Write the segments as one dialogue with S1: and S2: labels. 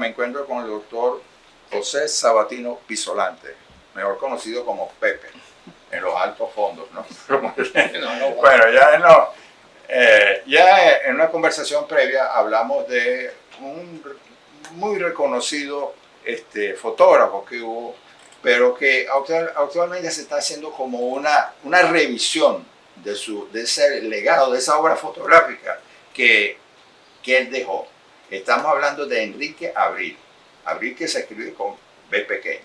S1: me encuentro con el doctor José Sabatino Pisolante, mejor conocido como Pepe, en los altos fondos, ¿no? Bueno, ya no. Ya en una conversación previa hablamos de un muy reconocido fotógrafo que hubo, pero que actualmente se está haciendo como una revisión de ese legado, de esa obra fotográfica que él dejó. Estamos hablando de Enrique Abril, Abril que se escribe con B pequeña.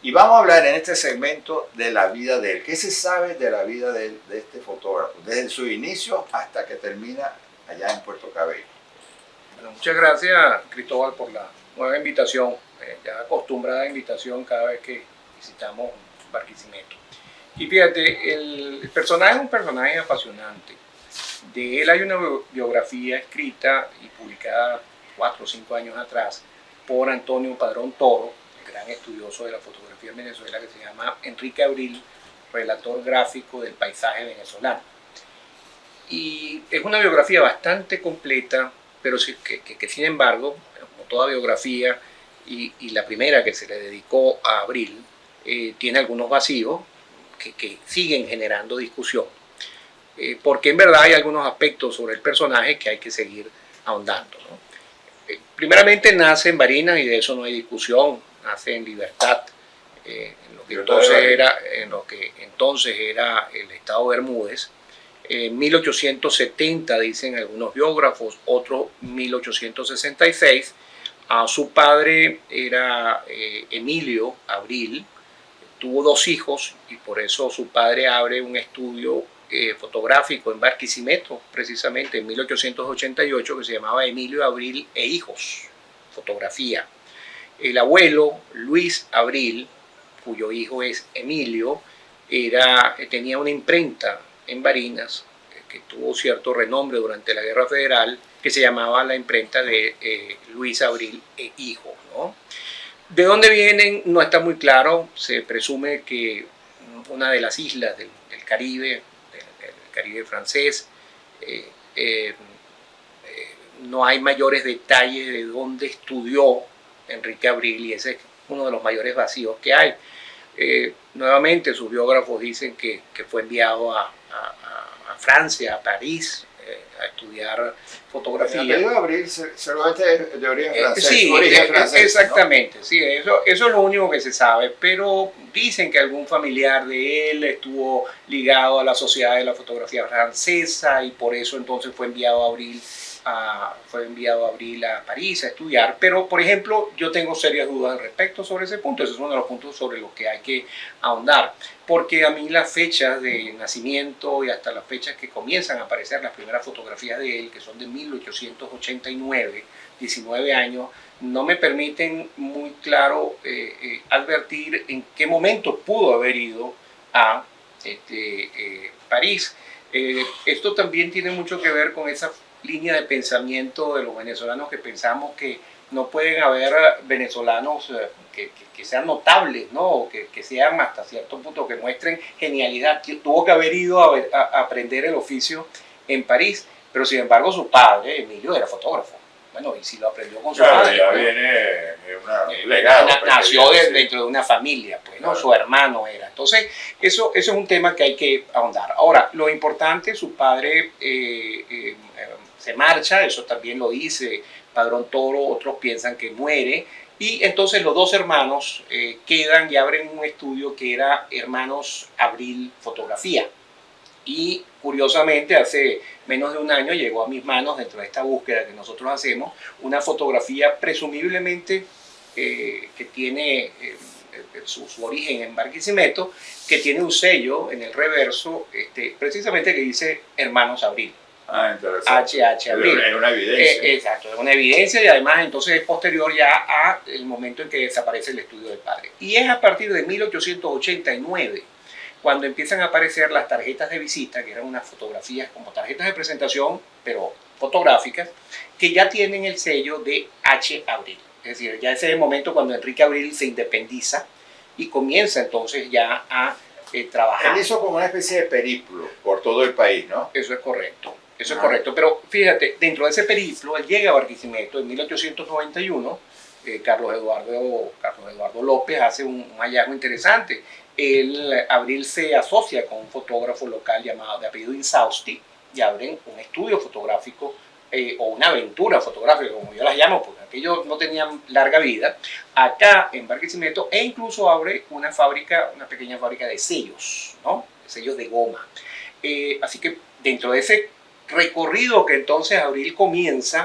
S1: Y vamos a hablar en este segmento de la vida de él. ¿Qué se sabe de la vida de este fotógrafo? Desde su inicio hasta que termina allá en Puerto Cabello.
S2: Bueno, muchas gracias, Cristóbal, por la nueva invitación. Ya acostumbrada invitación cada vez que visitamos Barquisimeto. Y fíjate, el personaje es un personaje apasionante. De él hay una biografía escrita y publicada 4 o 5 años atrás por Antonio Padrón Toro, el gran estudioso de la fotografía en Venezuela, que se llama Enrique Abril, relator gráfico del paisaje venezolano. Y es una biografía bastante completa, pero que sin embargo, como toda biografía, y la primera que se le dedicó a Abril, tiene algunos vacíos que siguen generando discusión. Porque en verdad hay algunos aspectos sobre el personaje que hay que seguir ahondando, ¿no? Primeramente nace en Barinas y de eso no hay discusión, nace en Libertad, en lo que entonces era el estado de Bermúdez. En 1870 dicen algunos biógrafos, otros 1866. Su padre era Emilio Abril, tuvo 2 hijos y por eso su padre abre un estudio fotográfico en Barquisimeto, precisamente en 1888, que se llamaba Emilio Abril e Hijos, fotografía. El abuelo, Luis Abril, cuyo hijo es Emilio, tenía una imprenta en Barinas que tuvo cierto renombre durante la Guerra Federal, que se llamaba la imprenta de Luis Abril e Hijos, ¿no? De dónde vienen no está muy claro, se presume que una de las islas del Caribe, Caribe francés, no hay mayores detalles de dónde estudió Enrique Abril y ese es uno de los mayores vacíos que hay. Nuevamente sus biógrafos dicen que fue enviado a Francia, a París, a estudiar fotografía.
S1: El apellido Abril seguramente de origen francés.
S2: Sí,
S1: origen francés,
S2: exactamente,
S1: ¿no?
S2: sí, eso es lo único que se sabe, pero dicen que algún familiar de él estuvo ligado a la Sociedad de la Fotografía Francesa y por eso entonces fue enviado a Abril a París a estudiar, pero por ejemplo yo tengo serias dudas al respecto sobre ese punto. Ese es uno de los puntos sobre los que hay que ahondar, porque a mí las fechas de nacimiento y hasta las fechas que comienzan a aparecer las primeras fotografías de él, que son de 1889, 19 años, no me permiten muy claro advertir en qué momento pudo haber ido a París. Esto también tiene mucho que ver con esa línea de pensamiento de los venezolanos que pensamos que no pueden haber venezolanos que sean notables, ¿no? O que sean hasta cierto punto que muestren genialidad. Tuvo que haber ido a aprender el oficio en París, pero sin embargo su padre, Emilio, era fotógrafo. Bueno, y si lo aprendió con su padre.
S1: Ya
S2: ¿no?
S1: viene un legado.
S2: Nació dentro de una familia, pues, ¿no? Claro. Su hermano era. Entonces, eso es un tema que hay que ahondar. Ahora, lo importante, su padre se marcha, eso también lo dice Padrón Toro, otros piensan que muere, y entonces los 2 hermanos quedan y abren un estudio que era Hermanos Abril Fotografía. Y curiosamente hace menos de un año llegó a mis manos, dentro de esta búsqueda que nosotros hacemos, una fotografía presumiblemente que tiene su origen en Barquisimeto, que tiene un sello en el reverso precisamente que dice Hermanos Abril.
S1: Interesante.
S2: HH Abril.
S1: Es una evidencia.
S2: Exacto, es una evidencia y además entonces es posterior ya al momento en que desaparece el estudio del padre. Y es a partir de 1889 cuando empiezan a aparecer las tarjetas de visita, que eran unas fotografías como tarjetas de presentación, pero fotográficas, que ya tienen el sello de H. Abril. Es decir, ya ese es el momento cuando Enrique Abril se independiza y comienza entonces ya a trabajar.
S1: Él hizo como una especie de periplo por todo el país, ¿no?
S2: Eso es correcto. Eso es correcto, pero fíjate, dentro de ese periplo, él llega a Barquisimeto en 1891 Carlos Eduardo López hace un hallazgo interesante. Abril se asocia con un fotógrafo local llamado de apellido Insausti y abren un estudio fotográfico o una aventura fotográfica, como yo las llamo, porque aquellos no tenían larga vida, acá en Barquisimeto, e incluso abre una pequeña fábrica de sellos, ¿no? Sellos de goma. Así que dentro de ese recorrido que entonces Abril comienza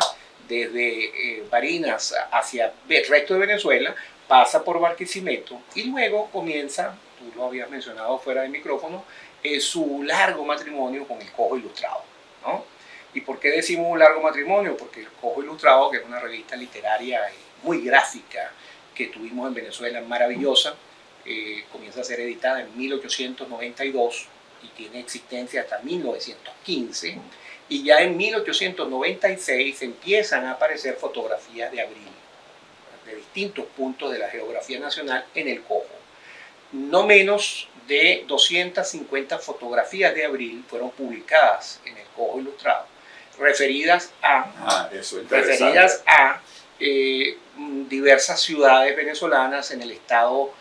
S2: desde Barinas hacia el resto de Venezuela, pasa por Barquisimeto y luego comienza, tú lo habías mencionado fuera del micrófono, su largo matrimonio con el Cojo Ilustrado, ¿no? ¿Y por qué decimos un largo matrimonio? Porque el Cojo Ilustrado, que es una revista literaria muy gráfica que tuvimos en Venezuela, maravillosa, comienza a ser editada en 1892 y tiene existencia hasta 1915, y ya en 1896 empiezan a aparecer fotografías de Abril de distintos puntos de la geografía nacional en el Cojo. No menos de 250 fotografías de Abril fueron publicadas en el Cojo Ilustrado, referidas a diversas ciudades venezolanas en el estado,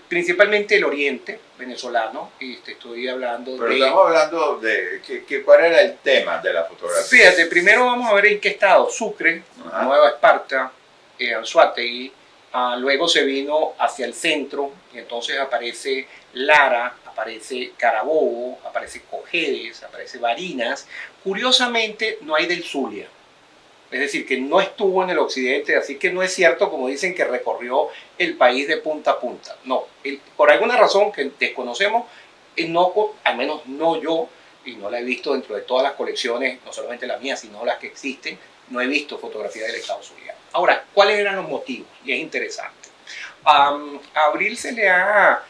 S2: principalmente el oriente venezolano. Estoy hablando
S1: Pero estamos hablando de ¿cuál era el tema de la fotografía?
S2: Fíjate, primero vamos a ver en qué estado: Sucre, Nueva Esparta, Anzoátegui. Luego se vino hacia el centro y entonces aparece Lara, aparece Carabobo, aparece Cojedes, aparece Barinas. Curiosamente no hay del Zulia, es decir, que no estuvo en el occidente, así que no es cierto como dicen que recorrió el país de punta a punta. No, por alguna razón que desconocemos, no, al menos no yo, y no la he visto dentro de todas las colecciones, no solamente las mías, sino las que existen, no he visto fotografía del estado Zulia. Ahora, ¿cuáles eran los motivos? Y es interesante. A Abril se le ha,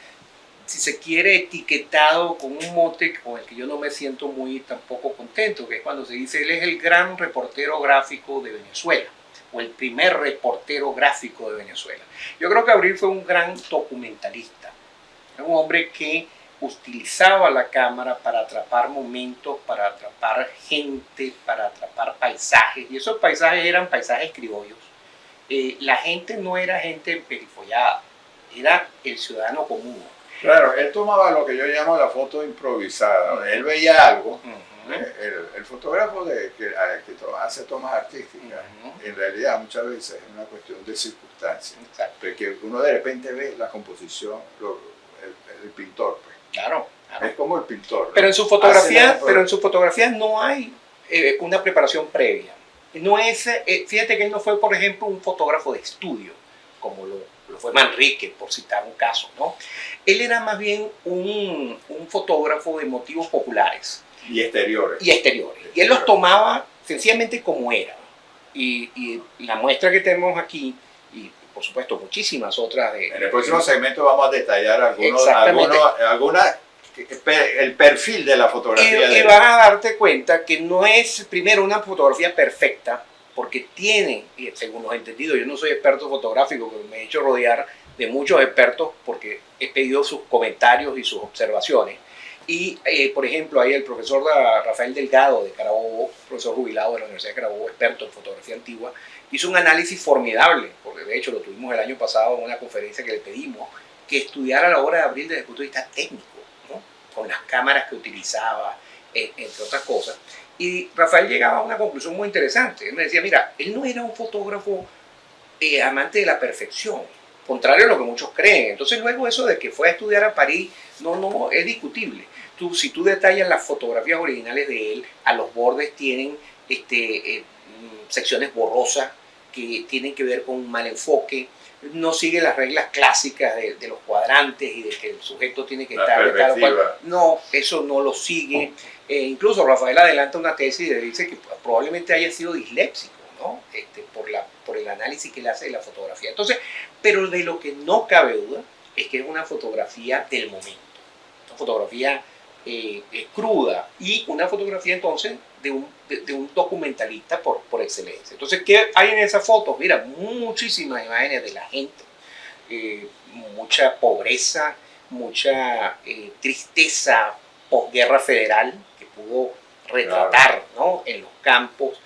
S2: si se quiere, etiquetado con un mote con el que yo no me siento muy tampoco contento, que es cuando se dice: él es el gran reportero gráfico de Venezuela, o el primer reportero gráfico de Venezuela. Yo creo que Abril fue un gran documentalista, un hombre que utilizaba la cámara para atrapar momentos, para atrapar gente, para atrapar paisajes, y esos paisajes eran paisajes criollos. La gente no era gente perifollada, era el ciudadano común.
S1: Claro, él tomaba lo que yo llamo la foto improvisada. Él veía algo. El fotógrafo que hace tomas artísticas, en realidad muchas veces es una cuestión de circunstancias. Porque uno de repente ve la composición, el pintor. Pues.
S2: Claro.
S1: Es como el pintor, ¿no?
S2: Pero en su fotografía no hay una preparación previa. No es, fíjate que él no fue, por ejemplo, un fotógrafo de estudio, como lo fue Manrique, por citar un caso, ¿no? Él era más bien un fotógrafo de motivos populares.
S1: Y exteriores.
S2: Y él los tomaba sencillamente como eran. Y la muestra que tenemos aquí, y por supuesto muchísimas otras de...
S1: En el próximo segmento vamos a detallar el perfil de la fotografía.
S2: Y vas a darte cuenta que no es primero una fotografía perfecta, porque tiene, y según los entendidos, yo no soy experto fotográfico, pero me he hecho rodear de muchos expertos porque he pedido sus comentarios y sus observaciones. Y, por ejemplo, ahí el profesor Rafael Delgado de Carabobo, profesor jubilado de la Universidad de Carabobo, experto en fotografía antigua, hizo un análisis formidable, porque de hecho lo tuvimos el año pasado en una conferencia que le pedimos que estudiara la obra de Abril desde el punto de vista técnico, ¿no? Con las cámaras que utilizaba, entre otras cosas. Y Rafael llegaba a una conclusión muy interesante. Él me decía: mira, él no era un fotógrafo amante de la perfección, contrario a lo que muchos creen. Entonces luego eso de que fue a estudiar a París, no es discutible. Si tú detallas las fotografías originales de él, a los bordes tienen secciones borrosas que tienen que ver con un mal enfoque, no sigue las reglas clásicas de los cuadrantes y de que el sujeto tiene que estar de tal o cual. No, eso no lo sigue. Incluso Rafael adelanta una tesis y dice que probablemente haya sido disléxico, ¿no? Por el análisis que él hace de la fotografía. Entonces, pero de lo que no cabe duda es que es una fotografía del momento, una fotografía cruda y una fotografía entonces de un documentalista por excelencia. Entonces, ¿qué hay en esas fotos? Mira, muchísimas imágenes de la gente, mucha pobreza, mucha tristeza posguerra federal que pudo retratar, ¿no? En los campos,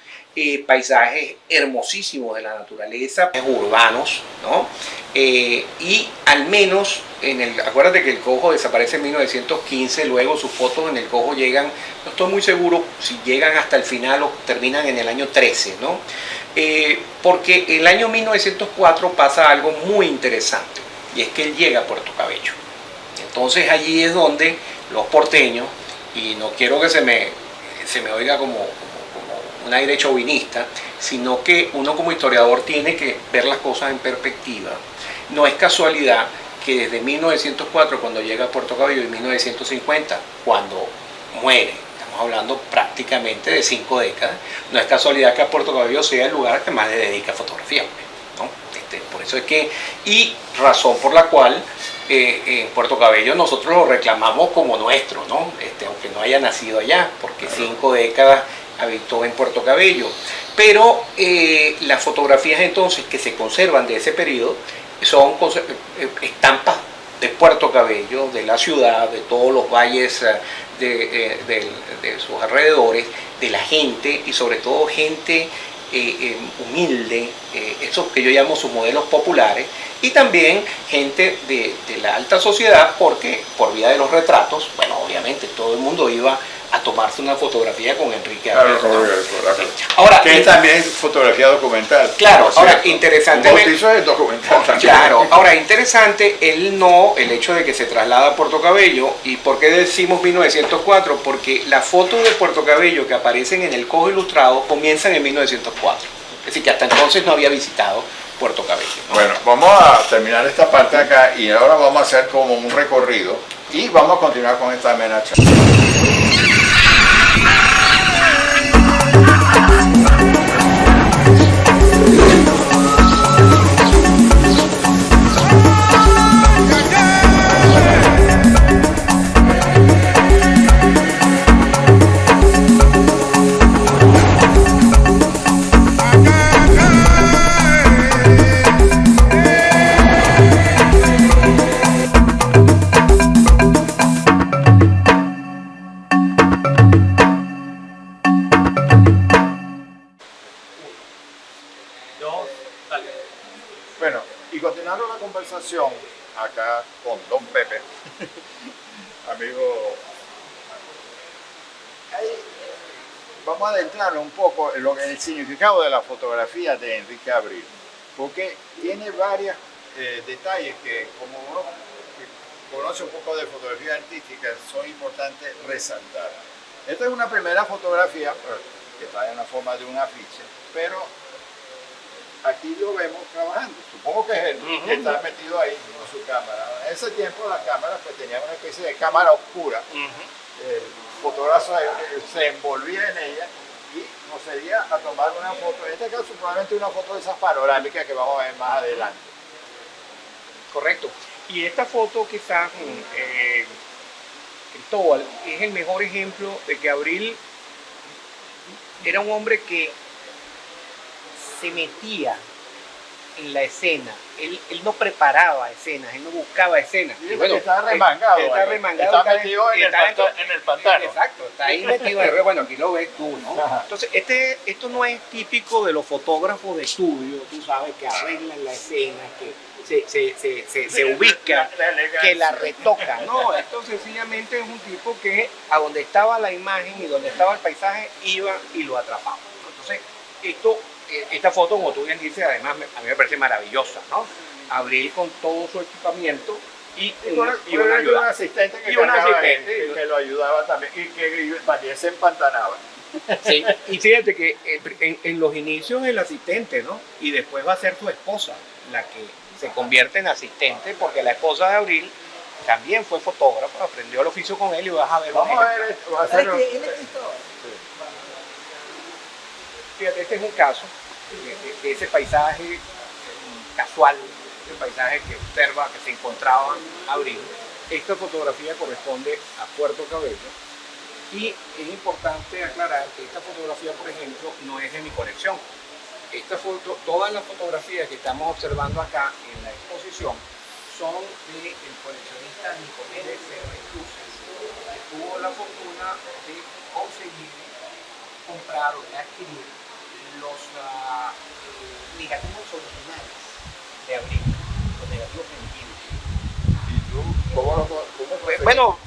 S2: paisajes hermosísimos de la naturaleza, urbanos, ¿no? Y al menos, acuérdate que el Cojo desaparece en 1915, luego sus fotos en el Cojo llegan, no estoy muy seguro si llegan hasta el final o terminan en el año 13, ¿no? Porque en el año 1904 pasa algo muy interesante, y es que él llega a Puerto Cabello. Entonces allí es donde los porteños, y no quiero que se me oiga como un aire chauvinista, sino que uno como historiador tiene que ver las cosas en perspectiva. No es casualidad que desde 1904, cuando llega a Puerto Cabello, y 1950, cuando muere, estamos hablando prácticamente de 5 décadas, no es casualidad que a Puerto Cabello sea el lugar que más le dedica a fotografía, ¿no? Por eso es que, y razón por la cual en Puerto Cabello nosotros lo reclamamos como nuestro, ¿no? Aunque no haya nacido allá, porque 5 décadas habitó en Puerto Cabello. Pero las fotografías entonces que se conservan de ese periodo son estampas de Puerto Cabello, de la ciudad, de todos los valles de sus alrededores, de la gente, y sobre todo gente humilde, esos que yo llamo sus modelos populares, y también gente de la alta sociedad, porque por vía de los retratos, bueno, obviamente todo el mundo iba a tomarse una fotografía con Enrique Abreu.
S1: Claro,
S2: ¿no?
S1: claro.
S2: Ahora,
S1: que también es fotografía documental.
S2: Claro, ahora interesante.
S1: Un bautizo es documental también.
S2: Claro, ahora interesante el hecho de que se traslada a Puerto Cabello. ¿Y por qué decimos 1904? Porque las fotos de Puerto Cabello que aparecen en el Cojo Ilustrado comienzan en 1904. Es decir, que hasta entonces no había visitado Puerto Cabello, ¿no?
S1: Bueno, vamos a terminar esta parte acá y ahora vamos a hacer como un recorrido y vamos a continuar con esta amena charla. Bueno, y continuando la conversación acá con Don Pepe, amigo, ahí vamos a adentrarnos un poco en el significado de la fotografía de Enrique Abreu, porque tiene varios detalles que, como uno que conoce un poco de fotografía artística, son importantes resaltar. Esta es una primera fotografía que está en la forma de un afiche, pero aquí lo vemos trabajando. Supongo que es él que está metido ahí con su cámara. En ese tiempo las cámaras pues tenían una especie de cámara oscura. El fotógrafo se envolvía en ella y procedía a tomar una foto. En este caso probablemente una foto de esas panorámicas que vamos a ver más adelante.
S2: Correcto. Y esta foto quizás, Cristóbal, es el mejor ejemplo de que Abreu era un hombre que se metía en la escena. Él no preparaba escenas, él no buscaba escenas.
S1: Sí, y bueno, está remangado. Está metido en el pantano.
S2: Exacto, está ahí metido en el bueno, aquí lo ves tú, ¿no? Ajá. Entonces, esto no es típico de los fotógrafos de estudio, tú sabes, que arreglan la escena, que se ubica, que la retoca. No, esto sencillamente es un tipo que a donde estaba la imagen y donde estaba el paisaje iba y lo atrapaba. Entonces, esta foto, como tú bien dices, además a mí me parece maravillosa, ¿no? Abreu con todo su equipamiento y un
S1: asistente que lo ayudaba también y que también se empantanaba.
S2: Sí, y fíjate que en los inicios el asistente, ¿no? Y después va a ser su esposa la que se convierte en asistente, porque la esposa de Abreu también fue fotógrafa, aprendió el oficio con él y vas a ver.
S1: Vamos a ver esto.
S2: Fíjate, este es un caso de ese paisaje casual, ese paisaje que observa, que se encontraba Abreu. Esta fotografía corresponde a Puerto Cabello y es importante aclarar que esta fotografía, por ejemplo, no es de mi colección. Todas las fotografías que estamos observando acá en la exposición son del coleccionista Nicomedes Serracruzes, que tuvo la fortuna de conseguir comprar o de adquirir los negativos originales de abril, los negativos primitivos.
S1: ¿Y tú cómo
S2: Bueno,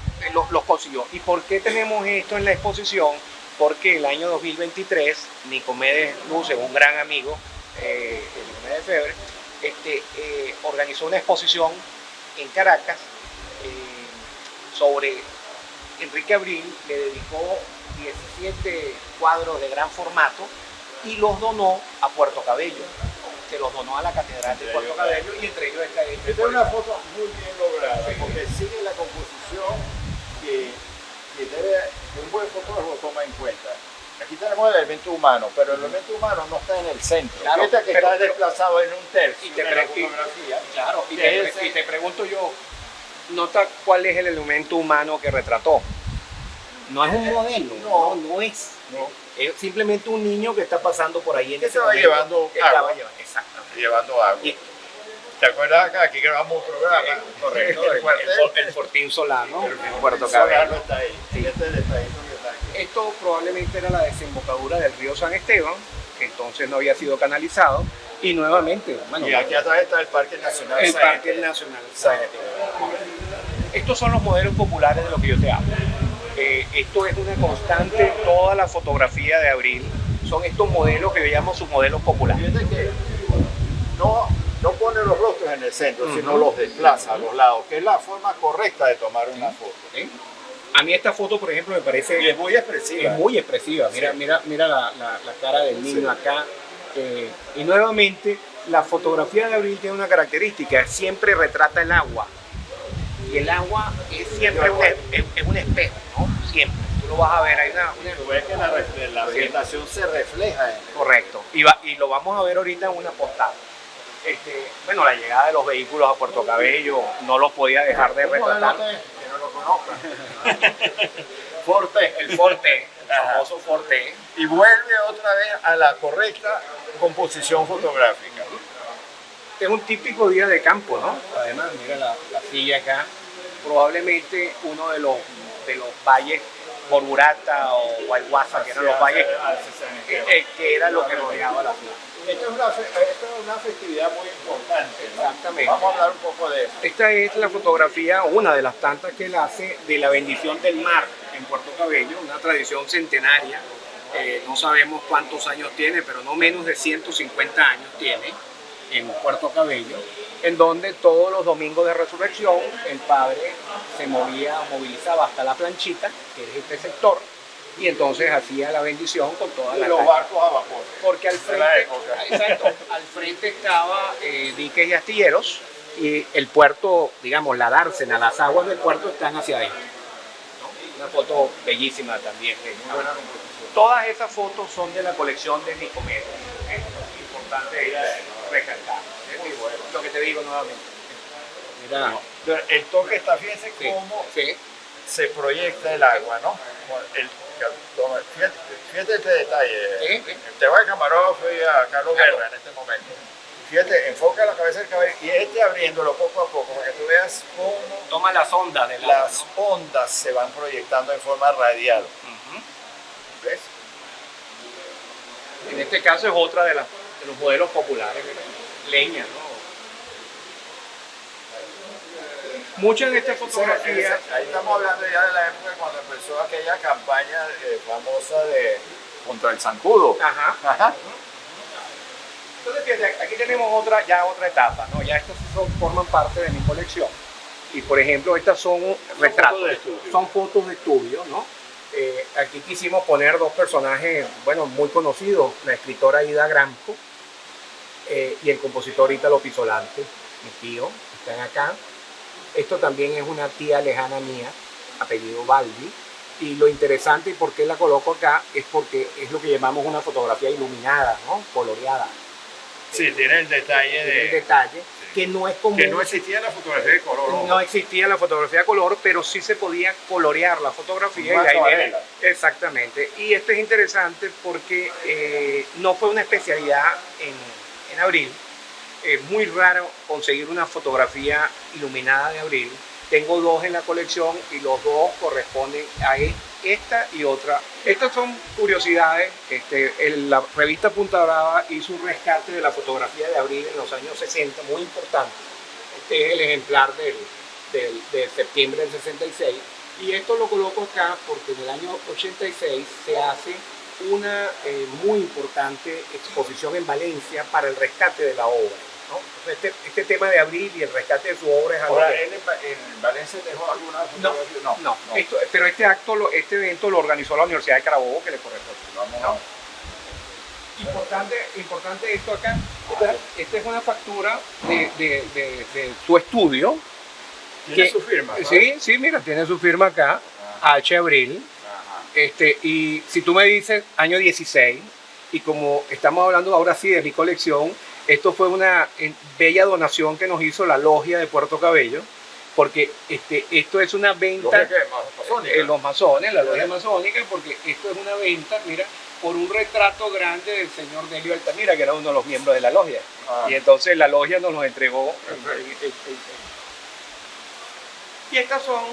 S2: los consiguió. ¿Y por qué tenemos esto en la exposición? Porque el año 2023 Nicomedes Luce, un gran amigo, Nicomedes Febre, organizó una exposición en Caracas sobre Enrique Abril. Le dedicó 17 cuadros de gran formato y los donó a Puerto Cabello. Se los donó a la Catedral de Puerto Cabello y entre ellos está
S1: Esta es una foto muy bien lograda, porque sigue la composición que un buen fotógrafo toma en cuenta. Aquí tenemos el elemento humano, pero el elemento humano no está en el centro.
S2: Claro,
S1: que está desplazado en un tercio
S2: y te,
S1: de la fotografía.
S2: Claro, y te pregunto yo, nota cuál es el elemento humano que retrató. No es un modelo, no es.
S1: No.
S2: Es simplemente un niño que está pasando por ahí en
S1: Que
S2: ese
S1: estaba
S2: momento.
S1: llevando
S2: Estaba
S1: agua.
S2: Exactamente.
S1: Llevando agua. ¿Te acuerdas acá? Aquí grabamos un programa.
S2: Correcto, el Fortín Solano, en Puerto
S1: Solano
S2: Cabello.
S1: está ahí.
S2: Sí.
S1: Este detallito que está aquí.
S2: Esto probablemente era la desembocadura del río San Esteban, que entonces no había sido canalizado. Y nuevamente, bueno,
S1: Y aquí atrás está el Parque Nacional.
S2: el
S1: San
S2: Parque
S1: Esteban.
S2: Nacional San Esteban. Estos son los modelos populares de lo que yo te hablo. Esto es una constante en toda la fotografía de Abril. Son estos modelos que yo llamo sus modelos populares.
S1: Fíjate que no pone los rostros en el centro, sino los desplaza a los lados, que es la forma correcta de tomar una foto.
S2: ¿Sí? A mí esta foto, por ejemplo, me parece...
S1: Y es muy expresiva.
S2: Es muy expresiva. Mira,
S1: Sí.
S2: mira la cara del niño acá. Y nuevamente, la fotografía de Abril tiene una característica. Siempre retrata el agua. Y el agua es siempre es un espejo, ¿no? Siempre. Tú lo vas a ver. Hay una
S1: Tú ves que la vegetación se refleja en él.
S2: correcto. Y lo vamos a ver ahorita en una postal. Bueno, la llegada de los vehículos a Puerto Cabello no los podía dejar de retratar.
S1: Que no lo conozcan. Forte.
S2: El Forte, el famoso Forte.
S1: Y vuelve otra vez a la correcta composición fotográfica.
S2: Este es un típico día de campo, ¿no? Además, mira la silla acá. Probablemente uno de los valles, Borburata o Guayguasa, que eran los valles que era lo que rodeaba la ciudad.
S1: Esta es una festividad muy importante, ¿no?
S2: Exactamente.
S1: Vamos a hablar un poco de eso.
S2: Esta es la fotografía, una de las tantas que él hace de la bendición del mar en Puerto Cabello, una tradición centenaria. No sabemos cuántos años tiene, pero no menos de 150 años tiene en Puerto Cabello, en donde todos los domingos de resurrección el padre se movilizaba hasta la planchita, que es este sector, y entonces hacía la bendición con todas
S1: Y
S2: las
S1: los
S2: calles.
S1: barcos a vapor.
S2: Porque al
S1: De la
S2: frente,
S1: época.
S2: exacto, al frente estaba diques y astilleros, y el puerto, digamos, la dársena, las aguas del puerto están hacia adentro, ¿no? Una foto bellísima también.
S1: Buena composición.
S2: Todas esas fotos son de la colección de Nicomedes. Es importante recalcar. Lo que te digo nuevamente. Mira,
S1: Pero el toque está, fíjense
S2: sí,
S1: cómo
S2: sí.
S1: se proyecta el agua, ¿no? Fíjate este detalle.
S2: Sí.
S1: Te va a camarógrafo y a Carlos
S2: Claro.
S1: Guerra en este momento. Fíjate, enfoca la cabeza del cabello y abriéndolo poco a poco para que tú veas cómo
S2: Toma las ondas del agua,
S1: las ondas se van proyectando en forma radial.
S2: ¿no? Ujú.
S1: ¿Ves?
S2: En este caso es otra de los modelos populares, leña, ¿no? Muchas de estas fotografías,
S1: Ahí estamos hablando ya de la época cuando empezó aquella campaña famosa contra el zancudo.
S2: ajá.
S1: Ajá.
S2: Entonces, fíjate, aquí tenemos otra etapa, ¿no? Ya estos forman parte de mi colección. Y por ejemplo, estas son retratos,
S1: fotos de estudio.
S2: son fotos de estudio, ¿no? Aquí quisimos poner dos personajes, bueno, muy conocidos, la escritora Ida Gramsci y el compositor Ítalo Pisolante, mi tío, están acá. Esto también es una tía lejana mía, apellido Balbi. Y lo interesante y por qué la coloco acá es porque es lo que llamamos una fotografía iluminada, ¿no? Coloreada.
S1: Sí, tiene el detalle
S2: Tiene el detalle que no es común.
S1: que no existía la fotografía de color.
S2: No existía la fotografía a color, pero sí se podía colorear la fotografía.
S1: Una
S2: y de ahí viene-
S1: acuarela.
S2: exactamente. Y esto es interesante porque no fue una especialidad en Abril. Es muy raro conseguir una fotografía iluminada de Abril. Tengo 2 en la colección y los 2 corresponden a esta y otra. Estas son curiosidades. La revista Punta Brava hizo un rescate de la fotografía de Abril en los años 60, muy importante. Este es el ejemplar de septiembre del 66. Y esto lo coloco acá porque en el año 86 se hace una muy importante exposición en Valencia para el rescate de la obra, ¿no? Este tema de Abril y el rescate de su obra es algo.
S1: Ahora, ¿él en Valencia dejó alguna fotografía?
S2: No. Pero este evento lo organizó la Universidad de Carabobo, que le corresponde.
S1: Vamos.
S2: Importante esto acá. Esta es una factura de su estudio.
S1: ¿Tiene su firma? ¿No?
S2: Sí, mira, tiene su firma acá, H. Abril. Y si tú me dices año 16, y como estamos hablando ahora sí de mi colección, esto fue una bella donación que nos hizo la logia de Puerto Cabello, porque esto es una venta, los masones, la logia masónica, porque esto es una venta, mira, por un retrato grande del señor Delio Altamira, que era uno de los miembros de la logia. Y entonces la logia nos lo entregó. Y estas son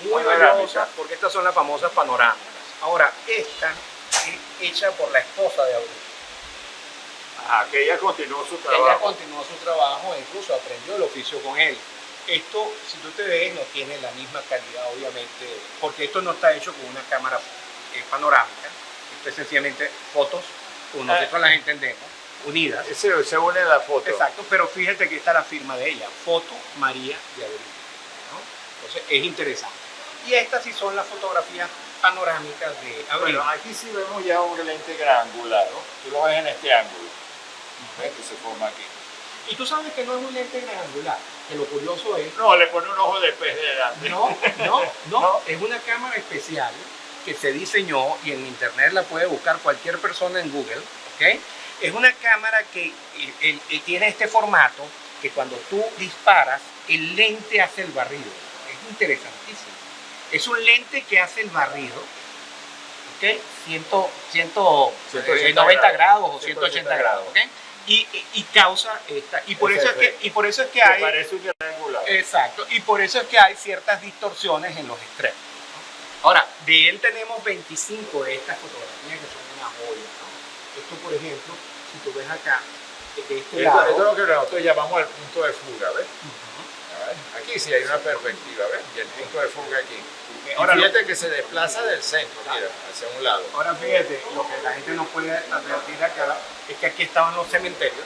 S2: muy valiosas porque estas son las famosas panorámicas. Ahora, esta es hecha por la esposa de Abril.
S1: Que ella continuó su trabajo.
S2: Ella continuó su trabajo e incluso aprendió el oficio con él. Esto, si tú te ves, no tiene la misma calidad, obviamente, porque esto no está hecho con una cámara panorámica. Esto es sencillamente fotos, como nosotros las entendemos, unidas.
S1: Se une la foto.
S2: Exacto, pero fíjate que está la firma de ella, Foto María de Abril. Entonces es interesante. Y estas sí son las fotografías panorámicas de Abril.
S1: Bueno, aquí sí vemos ya un lente granular, ¿no? Tú lo ves en este ángulo. ¿Ves que se forma aquí?
S2: Y tú sabes que no es un lente granular, que lo curioso es...
S1: No, le pone un ojo de pez delante.
S2: No, es una cámara especial que se diseñó y en internet la puede buscar cualquier persona en Google, ¿ok? Es una cámara que tiene este formato que cuando tú disparas, el lente hace el barrido. Interesantísimo. Es un lente que hace el barrido, ¿ok? 190 grados o 180 grados, ¿ok? Y causa esta, y por eso es que hay,
S1: parece un triangular.
S2: Exacto, y por eso es que hay ciertas distorsiones en los extremos, ¿no? Ahora, de él tenemos 25 de estas fotografías que son una joya, ¿no? Esto, por ejemplo, si tú ves acá, de este lado,
S1: esto es lo que nosotros llamamos el punto de fuga, ¿ves? Aquí sí hay una perspectiva, ¿ves? Y el punto de fuga aquí. Ahora fíjate que se desplaza del centro, mira, hacia un lado.
S2: Ahora fíjate, lo que la gente no puede advertir acá es que aquí estaban los cementerios,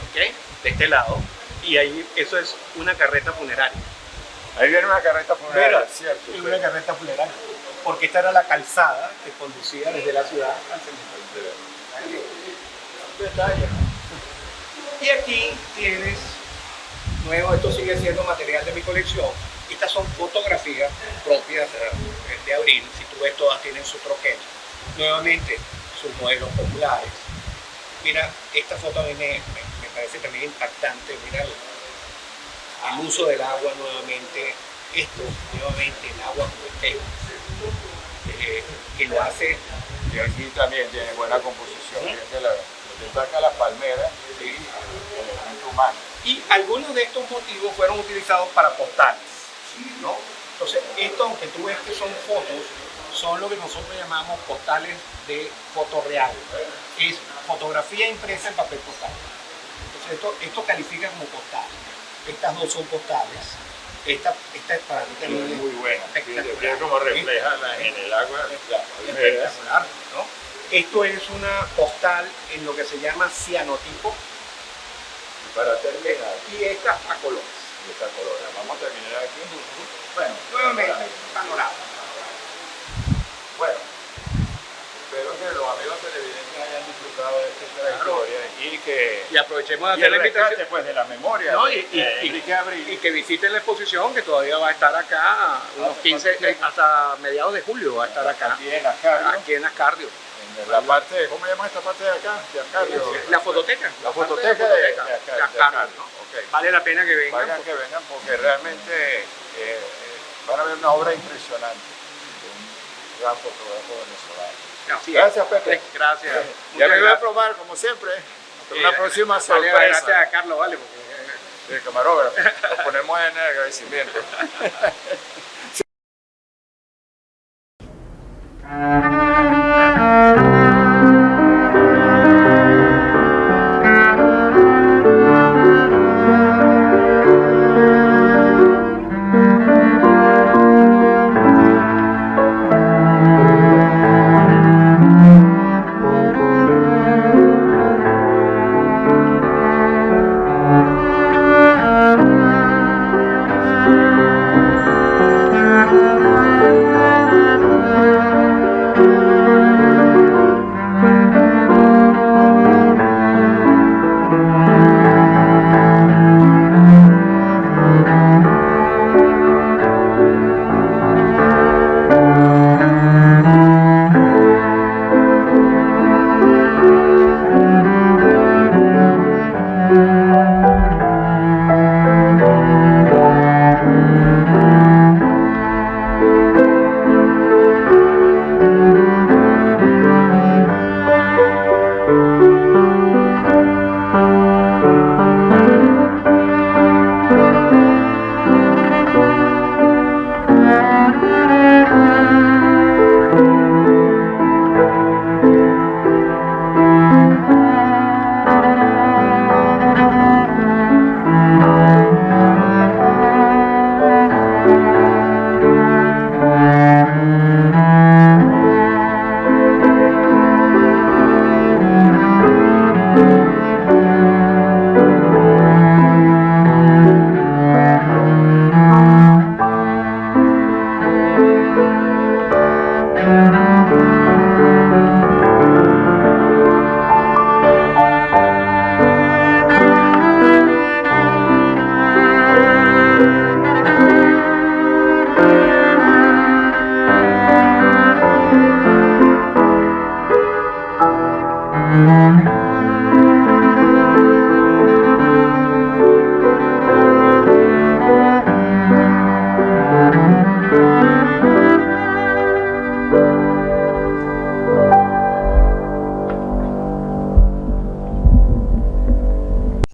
S2: ¿ok? De este lado, y ahí eso es una carreta funeraria.
S1: Ahí viene una carreta funeraria,
S2: Mira,
S1: ¿cierto?
S2: Es una carreta funeraria, porque esta era la calzada que conducía desde la ciudad al cementerio.
S1: Detalle.
S2: Y aquí tienes... Nuevo, esto sigue siendo material de mi colección. Estas son fotografías propias de Abril. Si tú ves, todas tienen su troquel. Nuevamente, sus modelos populares. Mira, esta foto a mí me parece también impactante. Mira el uso del agua nuevamente. Esto, nuevamente, el agua como espejo. Que lo hace.
S1: Y aquí también tiene buena composición. Destaca las palmeras y el elemento humano.
S2: Y algunos de estos motivos fueron utilizados para postales, ¿no? Entonces, esto, aunque tú ves que son fotos, son lo que nosotros llamamos postales de fotorreal. Es fotografía impresa en papel postal. Entonces, esto califica como postal. Estas dos son postales. Esta es para mí también
S1: muy buena.
S2: Espectacular.
S1: Como refleja en el agua.
S2: Espectacular, ¿no? Esto es una postal en lo que se llama cianotipo.
S1: Para terminar.
S2: Y esta a colores.
S1: Vamos a terminar aquí.
S2: Bueno, nuevamente, panorama.
S1: Bueno, espero que los amigos televidentes hayan disfrutado de esta trayectoria y
S2: aprovechemos de
S1: y
S2: hacer
S1: el
S2: la invitación
S1: rescate, pues, de la memoria,
S2: ¿no?
S1: Enrique Abril.
S2: Y que visiten la exposición, que todavía va a estar acá unos 15, hasta mediados de julio va a estar acá.
S1: Aquí en Ascardio.
S2: En
S1: la parte, ¿cómo llama esta parte de acá? De Ascardio.
S2: La fototeca.
S1: La fototeca de Ascardio.
S2: Okay. Vale la pena que vengan.
S1: Que vengan porque realmente van a ver una obra impresionante de un gran fotógrafo venezolano. Gracias, Pepe.
S2: Gracias.
S1: Ya me voy a probar, como siempre. Hasta una próxima sorpresa.
S2: Gracias a Carlos, vale. Porque
S3: camarógrafo. Nos ponemos en agradecimiento.